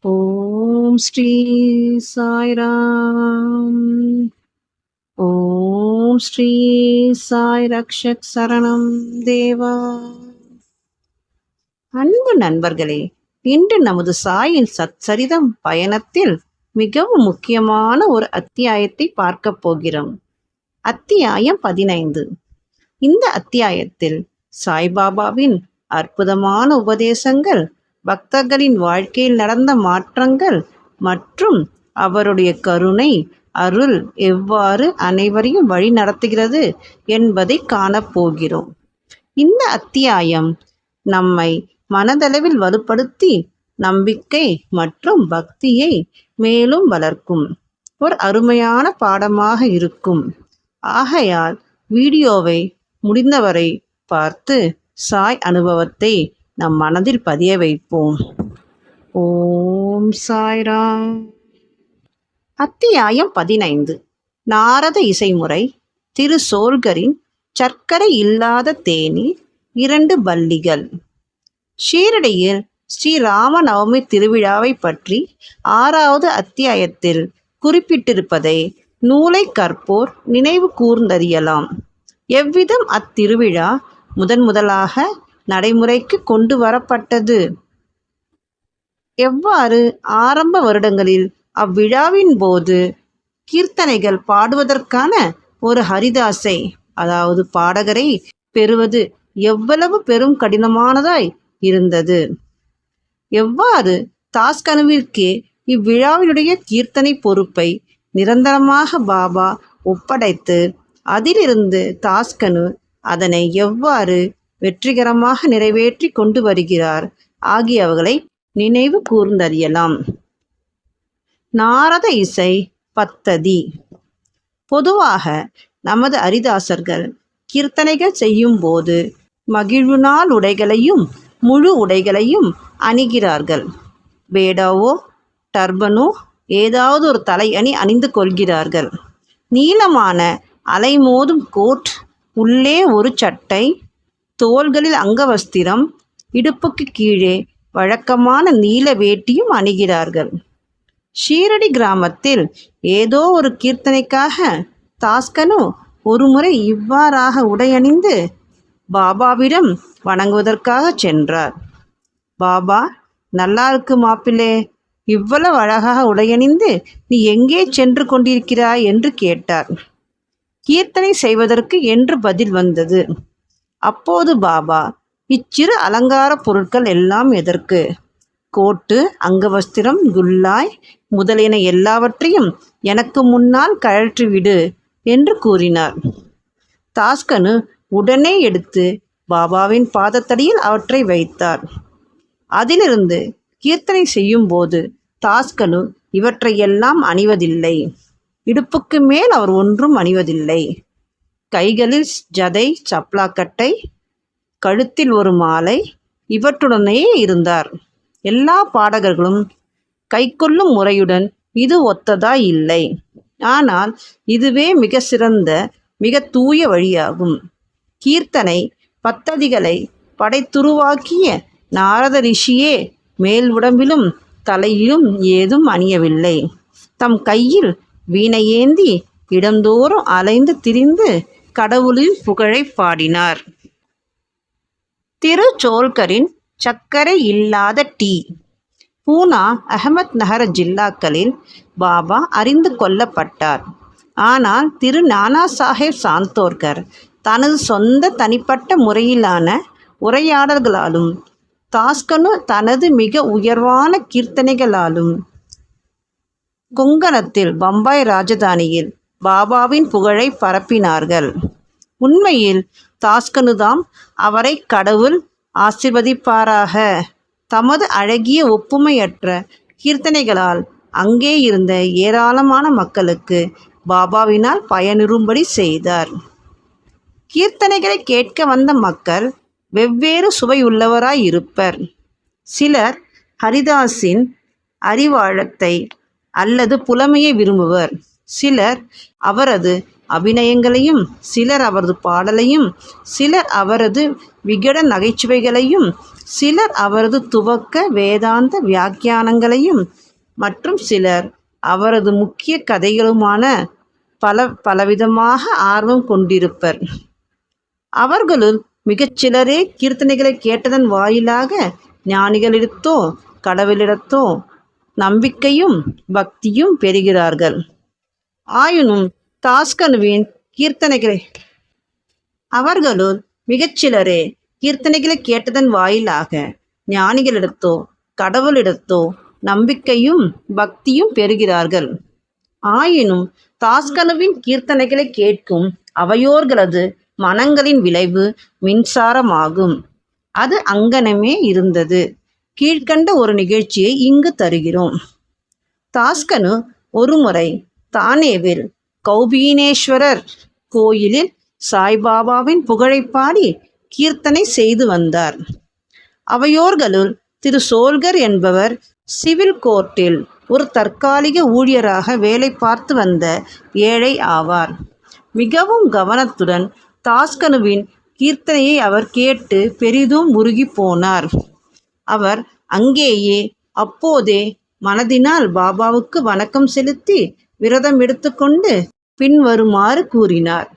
ஓம் ஸ்ரீ சாய்ராம். ஓம் ஸ்ரீ சாய் ரக்ஷக் சரணம் தேவா. அன்பு நண்பர்களே, இன்று நமது சாயின் சச்சரிதம் பயணத்தில் மிகவும் முக்கியமான ஒரு அத்தியாயத்தை பார்க்க போகிறோம். அத்தியாயம் 15. இந்த அத்தியாயத்தில் சாய்பாபாவின் அற்புதமான உபதேசங்கள், பக்தர்களின் வாழ்க்கையில் நடந்த மாற்றங்கள் மற்றும் அவருடைய கருணை அருள் எவ்வாறு அனைவரையும் வழி நடத்துகிறது என்பதை காணப்போகிறோம். இந்த அத்தியாயம் நம்மை மனதளவில் வலுப்படுத்தி நம்பிக்கை மற்றும் பக்தியை மேலும் வளர்க்கும் ஒரு அருமையான பாடமாக இருக்கும். ஆகையால் வீடியோவை முடிந்தவரை பார்த்து சாய் அனுபவத்தை நம் மனதில் பதிய வைப்போம். ஓம் சாய்ராம். அத்தியாயம் 15. நாரத இசைமுறை. திரு சோல்கரின் சர்க்கரை இல்லாத தேநீர் 2 பல்லிகள். ஷீரடியில் ஸ்ரீராம நவமி திருவிழாவை பற்றி 6வது அத்தியாயத்தில் குறிப்பிட்டிருப்பதை நூலை கற்போர் நினைவு கூர்ந்தறியலாம். எவ்விதம் அத்திருவிழா முதலாக நடைமுறைக்கு கொண்டு வரப்பட்டது, எவ்வாறு ஆரம்ப வருடங்களில் அவ்விழாவின் போது கீர்த்தனைகள் பாடுவதற்கான ஒரு ஹரிதாஸை, அதாவது பாடகரை பெறுவது எவ்வளவு பெரும் கடினமானதாய் இருந்தது, எவ்வாறு தாஸ்கனுவிற்கே இவ்விழாவினுடைய கீர்த்தனை பொறுப்பை நிரந்தரமாக பாபா ஒப்படைத்து அதிலிருந்து தாஸ்கனு அதனை எவ்வாறு வெற்றிகரமாக நிறைவேற்றி கொண்டு வருகிறார் ஆகியவர்களை நினைவு கூர்ந்தறியலாம். நாரத இசை பத்ததி. பொதுவாக நமது ஹரிதாசர்கள் கீர்த்தனைகள் செய்யும் போது மகிழ்வு நாள் உடைகளையும் முழு உடைகளையும் அணிகிறார்கள். பேடாவோ டர்பனோ ஏதாவது ஒரு தலை அணி அணிந்து கொள்கிறார்கள். நீளமான அலைமோதும் கோட், உள்ளே ஒரு சட்டை, தோள்களில் அங்கவஸ்திரம், இடுப்புக்கு கீழே வழக்கமான நீல வேட்டியும் அணிகிறார்கள். ஷீரடி கிராமத்தில் ஏதோ ஒரு கீர்த்தனைக்காக தாஸ்கனு ஒருமுறை இவ்வாறாக உடையணிந்து பாபாவிடம் வணங்குவதற்காக சென்றார். பாபா, நல்லா இருக்கு மாப்பிள்ளே, இவ்வளவு அழகாக உடையணிந்து நீ எங்கே சென்று கொண்டிருக்கிறாய் என்று கேட்டார். கீர்த்தனை செய்வதற்கு என்று பதில் வந்தது. அப்போது பாபா, இச்சிறு அலங்கார பொருட்கள் எல்லாம் எதற்கு? கோட்டு, அங்கவஸ்திரம், குல்லாய் முதலியன எல்லாவற்றையும் எனக்கு முன்னால் கழற்றிவிடு என்று கூறினார். தாஸ்கனு உடனே எடுத்து பாபாவின் பாதத்தடியில் அவற்றை வைத்தார். அதிலிருந்து கீர்த்தனை செய்யும் போது தாஸ்கனு இவற்றையெல்லாம் அணிவதில்லை. இடுப்புக்கு மேல் அவர் ஒன்றும் அணிவதில்லை. கைகளில் ஜதை, சப்ளாக்கட்டை, கழுத்தில் ஒரு மாலை, இவற்றுடனே இருந்தார். எல்லா பாடகர்களும் கைக்கொள்ளும் முறையுடன் இது ஒத்ததாய் இல்லை. ஆனால் இதுவே மிக சிறந்த, மிக தூய வழியாகும். கீர்த்தனை பத்ததிகளை படைத்துருவாக்கிய நாரத ரிஷியே மேல் உடம்பிலும் தலையிலும் ஏதும் அணியவில்லை. தம் கையில் வீணையேந்தி இடந்தோறும் அலைந்து திரிந்து கடவுளின் புகழை பாடினார். திரு சோல்கரின் சர்க்கரை இல்லாத டீ. பூனா, அகமத் நகர ஜில்லாக்களில் பாபா அறிந்து கொள்ளப்பட்டார். ஆனால் திரு நானா சாஹேப் சாந்தோர்கர் தனது சொந்த தனிப்பட்ட முறையிலான உரையாடல்களாலும் தாஸ்கனு தனது மிக உயர்வான கீர்த்தனைகளாலும் கொங்கணத்தில், பம்பாய் ராஜதானியில் பாபாவின் புகழை பரப்பினார்கள். உண்மையில் தாஸ்கனுதாம் அவரை கடவுள் ஆசிர்வதிப்பாராக தமது அழகிய ஒப்புமையற்ற கீர்த்தனைகளால் அங்கே இருந்த ஏராளமான மக்களுக்கு பாபாவினால் பயனுறும்படி செய்தார். கீர்த்தனைகளை கேட்க வந்த மக்கள் வெவ்வேறு சுவையுள்ளவராய் இருப்பர். சிலர் ஹரிதாஸின் அறிவாழத்தை அல்லது புலமையை விரும்புவர். சிலர் அவரது அபிநயங்களையும், சிலர் அவரது பாடலையும், சிலர் அவரது விகட நகைச்சுவைகளையும், சிலர் அவரது துவக்க வேதாந்த வியாக்கியானங்களையும் மற்றும் சிலர் அவரது முக்கிய கதைகளுமான பலவிதமாக ஆர்வம் கொண்டிருப்பர். அவர்களுள் மிகச்சிலரே கீர்த்தனைகளை கேட்டதன் வாயிலாக ஞானிகளிடத்தோ கடவுளிடத்தோ நம்பிக்கையும் பக்தியும் பெறுகிறார்கள். ஆயினும் தாஸ்கனுவின் கீர்த்தனைகளை அவர்களுள் மிகச்சிலரே கீர்த்தனைகளை கேட்டதன் வாயிலாக ஞானிகளிடத்தோ கடவுளிடத்தோ நம்பிக்கையும் பக்தியும் பெறுகிறார்கள். ஆயினும் தாஸ்கனுவின் கீர்த்தனைகளை கேட்கும் அவையோர்களது மனங்களின் விளைவு மின்சாரமாகும். அது அங்கனமே இருந்தது. கீழ்கண்ட ஒரு நிகழ்ச்சியை இங்கு தருகிறோம். தாஸ்கனு ஒருமுறை தானேவில் கௌபீனேஸ்வரர் கோயிலில் சாய்பாபாவின் புகழை பாடி கீர்த்தனை செய்து வந்தார். அவையோர்களுள் திரு சோல்கர் என்பவர் சிவில் கோர்ட்டில் ஒரு தற்காலிக ஊழியராக வேலை பார்த்து வந்த ஏழை ஆவார். மிகவும் கவனத்துடன் தாஸ்கனுவின் கீர்த்தனையை அவர் கேட்டு பெரிதும் உருகி போனார். அவர் அங்கேயே அப்போதே மனதினால் பாபாவுக்கு வணக்கம் செலுத்தி விரதம் எடுத்துக்கொண்டு பின்வருமாறு கூறினார்.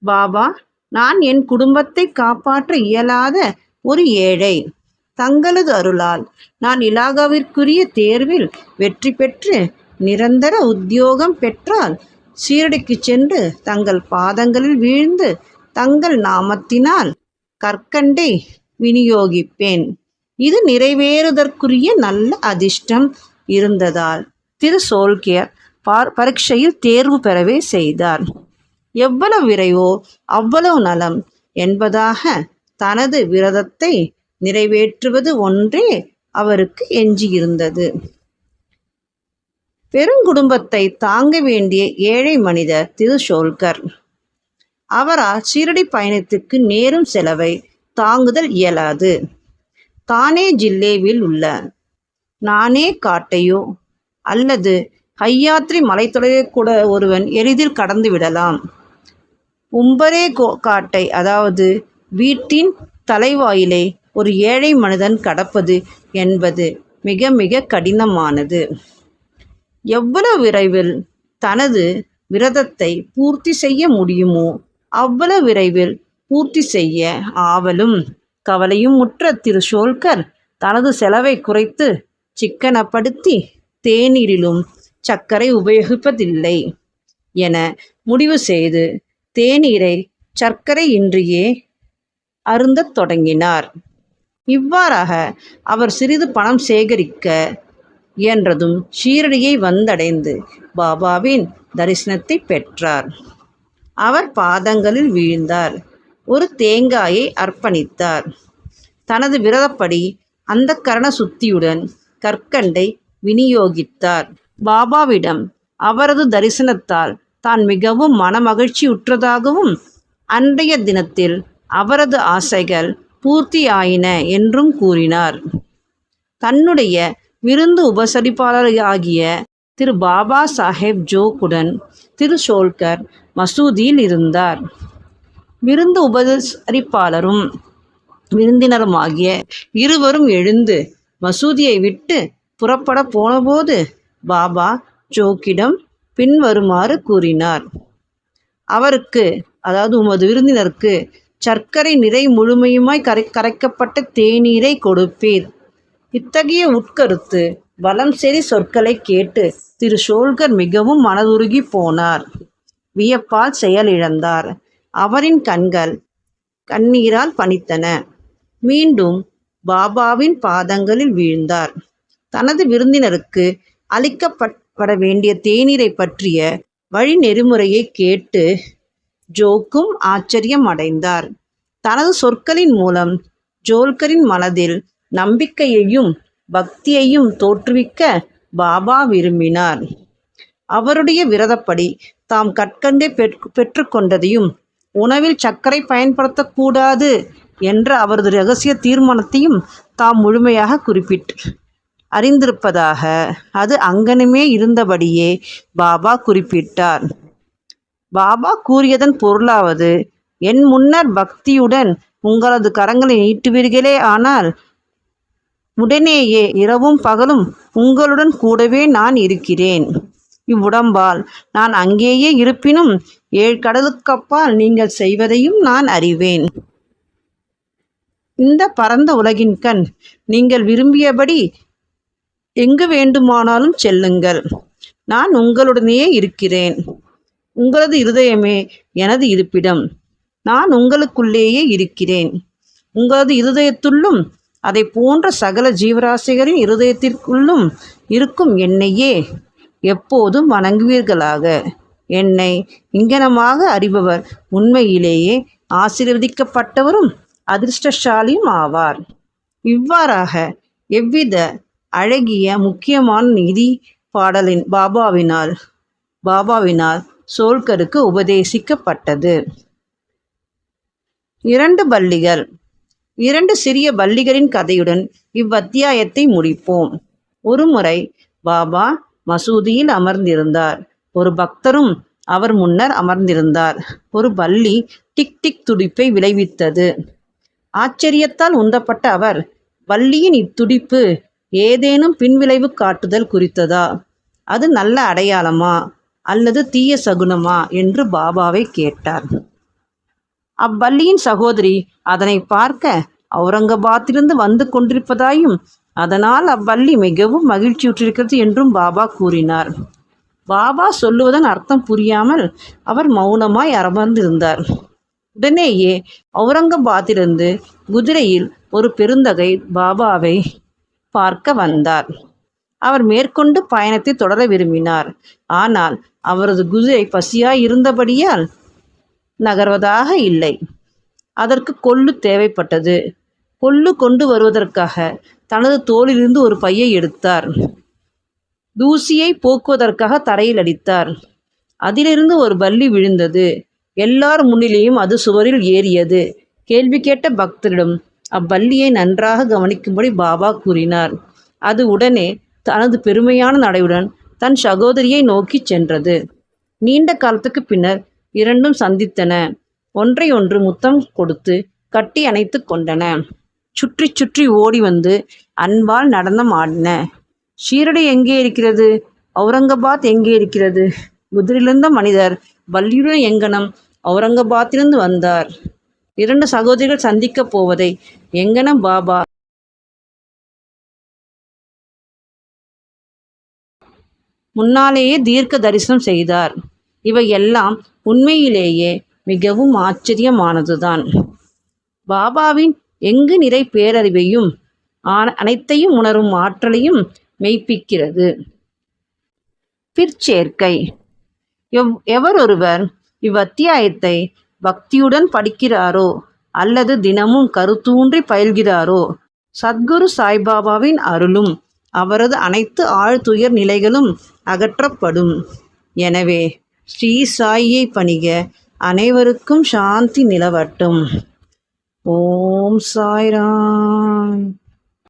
பாபா, நான் என் குடும்பத்தை காப்பாற்ற இயலாத ஒரு ஏழை. தங்களது அருளால் நான் இலாகாவிற்குரிய தேர்வில் வெற்றி பெற்று நிரந்தர உத்தியோகம் பெற்றால் சீரடிக்கு சென்று தங்கள் பாதங்களில் வீழ்ந்து தங்கள் நாமத்தினால் கற்கண்டை விநியோகிப்பேன். இது நிறைவேறுவதற்குரிய நல்ல அதிர்ஷ்டம் இருந்ததால் திரு சோல்கியர் பரீட்சையில் தேர்வு பெறவே செய்தார். எவ்வளவு விரைவோ அவ்வளவு நலம் என்பதாக தனது விரதத்தை நிறைவேற்றுவது ஒன்றே அவருக்கு எஞ்சியிருந்தது. பெருங்குடும்பத்தை தாங்க வேண்டிய ஏழை மனிதர் திரு சோல்கர். அவரால் சீரடி பயணத்துக்கு நேரும் செலவை தாங்குதல் இயலாது. தானே ஜில்லேவில் உள்ள நானே காட்டையோ அல்லது ஹையாத்ரி மலைத்தொடரை கூட ஒருவன் எளிதில் கடந்து விடலாம். உம்பரே காட்டை, அதாவது வீட்டின் தலைவாயிலை ஒரு ஏழை மனிதன் கடப்பது என்பது மிக மிக கடினமானது. எவ்வளவு விரைவில் தனது விரதத்தை பூர்த்தி செய்ய முடியுமோ அவ்வளவு விரைவில் பூர்த்தி செய்ய ஆவலும் கவலையும் முற்ற திரு சோல்கர் தனது செலவை குறைத்து சிக்கனப்படுத்தி தேநீரிலும் சர்க்கரை உபயோகிப்பதில்லை என முடிவு செய்து தேநீரை சர்க்கரை இன்றியே அருந்தத் தொடங்கினார். இவ்வாறாக அவர் சிறிது பணம் சேகரிக்க இயன்றதும் ஷீரடியை வந்தடைந்து பாபாவின் தரிசனத்தை பெற்றார். அவர் பாதங்களில் வீழ்ந்தார். ஒரு தேங்காயை அர்ப்பணித்தார். தனது விரதப்படி அந்த கரண சுத்தியுடன் கற்கண்டை விநியோகித்தார். பாபாவிடம் அவரது தரிசனத்தால் தான் மிகவும் மனமகிழ்ச்சியுற்றதாகவும் அன்றைய தினத்தில் அவரது ஆசைகள் பூர்த்தியாயின என்றும் கூறினார். தன்னுடைய விருந்து உபசரிப்பாளராகிய திரு பாபா சாஹேப் ஜோக்குடன் திரு சோல்கர் மசூதியில் இருந்தார். விருந்து உபசரிப்பாளரும் விருந்தினருமாகிய இருவரும் எழுந்து மசூதியை விட்டு புறப்பட போனபோது பாபா ஜோக்கிடம் பின்வருமாறு கூறினார். அவருக்கு, அதாவது உமது விருந்தினருக்கு சர்க்கரை நிறை முழுமையுமாய் கரைக்கப்பட்ட தேநீரை கொடுப்பீர். இத்தகைய உட்கருத்து வலம் செறி சொற்களை கேட்டு திரு சோல்கர் மிகவும் மனதுருகி போனார். வியப்பால் செயலிழந்தார். அவரின் கண்கள் கண்ணீரால் பனித்தன. மீண்டும் பாபாவின் பாதங்களில் வீழ்ந்தார். தனது விருந்தினருக்கு அளிக்கப்பட வேண்டிய தேநீரை பற்றிய வழி நெறிமுறையை கேட்டு ஜோக்கும் ஆச்சரியம் அடைந்தார். தனது சொற்களின் மூலம் ஜோல்கரின் மனதில் நம்பிக்கையையும் பக்தியையும் தோற்றுவிக்க பாபா விரும்பினார். அவருடைய விரதப்படி தாம் கற்கண்டை பெற்றுக்கொண்டதையும் உணவில் சர்க்கரை பயன்படுத்தக்கூடாது என்ற அவரது இரகசிய தீர்மானத்தையும் தாம் முழுமையாக குறிப்பிட்டு அறிந்திருப்பதாக அது அங்கனமே இருந்தபடியே பாபா குறிப்பிட்டார். பாபா கூறியதன் பொருளாவது, என் முன்னர் பக்தியுடன் உங்களது கரங்களை நீட்டுவீர்களே ஆனால் உடனேயே இரவும் பகலும் உங்களுடன் கூடவே நான் இருக்கிறேன். இவ்வுடம்பால் நான் அங்கேயே இருப்பினும் 7 கடலுக்கப்பால் நீங்கள் செய்வதையும் நான் அறிவேன். இந்த பரந்த உலகின் கண் நீங்கள் விரும்பியபடி எங்கு வேண்டுமானாலும் செல்லுங்கள். நான் உங்களுடனேயே இருக்கிறேன். உங்களது இருதயமே எனது இருப்பிடம். நான் உங்களுக்குள்ளேயே இருக்கிறேன். உங்களது இருதயத்துள்ளும் அதை போன்ற சகல ஜீவராசிகளின் இருதயத்திற்குள்ளும் இருக்கும் என்னையே எப்போதும் வணங்குவீர்களாக. என்னை இங்கனமாக அறிபவர் உண்மையிலேயே ஆசீர்வதிக்கப்பட்டவரும் அதிர்ஷ்டசாலியும் ஆவார். இவ்வாறாக எவ்வித அழகிய முக்கியமான நிதி பாடலின் பாபாவினால் சோல்கருக்கு உபதேசிக்கப்பட்டது. 2 பல்லிகள். 2 சிறிய பல்லிகளின் கதையுடன் இவ்வத்தியாயத்தை முடிப்போம். ஒருமுறை பாபா மசூதியில் அமர்ந்திருந்தார். ஒரு பக்தரும் அவர் முன்னர் அமர்ந்திருந்தார். ஒரு பல்லி டிக் டிக் துடிப்பை விளைவித்தது. ஆச்சரியத்தால் உந்தப்பட்ட அவர், பல்லியின் இத்துடிப்பு ஏதேனும் பின்விளைவு காட்டுதல் குறித்ததா? அது நல்ல அடையாளமா அல்லது தீய சகுனமா என்று பாபாவை கேட்டார். அப்பல்லியின் சகோதரி அதனை பார்க்க அவுரங்காபாத்திலிருந்து வந்து கொண்டிருப்பதாயும் அதனால் அப்பல்லி மிகவும் மகிழ்ச்சியுற்றிருக்கிறது என்றும் பாபா கூறினார். பாபா சொல்லுவதன் அர்த்தம் புரியாமல் அவர் மௌனமாய் அமர்ந்திருந்தார். உடனேயே அவுரங்காபாத்திலிருந்து குதிரையில் ஒரு பெருந்தகை பாபாவை பார்க்க வந்தார். அவர் மேற்கொண்டு பயணத்தை தொடர விரும்பினார். ஆனால் அவரது குதிரை பசியாய் இருந்தபடியால் நகர்வதாக இல்லை. அதற்கு கொள்ளு தேவைப்பட்டது. கொள்ளு கொண்டு வருவதற்காக தனது தோளிலிருந்து ஒரு பையை எடுத்தார். தூசியை போக்குவதற்காக தரையில் அடித்தார். அதிலிருந்து ஒரு பல்லி விழுந்தது. எல்லார் முன்னிலையும் அது சுவரில் ஏறியது. கேள்வி கேட்ட பக்தரிடம் அப்பல்லியை நன்றாக கவனிக்கும்படி பாபா கூறினார். அது உடனே தனது பெருமையான நடையுடன் தன் சகோதரியை நோக்கி சென்றது. நீண்ட காலத்துக்கு பின்னர் இரண்டும் சந்தித்தன. ஒன்றையொன்று முத்தம் கொடுத்து கட்டி அணைத்து கொண்டன. சுற்றி சுற்றி ஓடி வந்து அன்பால் நடனம் ஆடின. ஷீரடி எங்கே இருக்கிறது? அவுரங்காபாத் எங்கே இருக்கிறது? குதிரையிலிருந்த மனிதர் பல்லியுடன் எங்கனம் அவுரங்காபாத்திலிருந்து வந்தார். 2 சகோதரிகள் சந்திக்கப் போவதை எங்கனம் பாபா முன்னாலேயே தீர்க்க தரிசனம் செய்தார். இவை எல்லாம் உண்மையிலேயே மிகவும் ஆச்சரியமானதுதான். பாபாவின் எங்கு நிறை பேரறிவையும் அனைத்தையும் உணரும் ஆற்றலையும் மெய்ப்பிக்கிறது. பிற்சேர்க்கை. எவரொருவர் இவ்வத்தியாயத்தை பக்தியுடன் படிக்கிறாரோ அல்லது தினமும் கருத்தூன்றி பயில்கிறாரோ, சத்குரு சாய்பாபாவின் அருளும் அவரது அனைத்து ஆழ்துயர் நிலைகளும் அகற்றப்படும். எனவே ஸ்ரீ சாயியை பணிக. அனைவருக்கும் சாந்தி நிலவட்டும். ஓம் சாய்ராம்.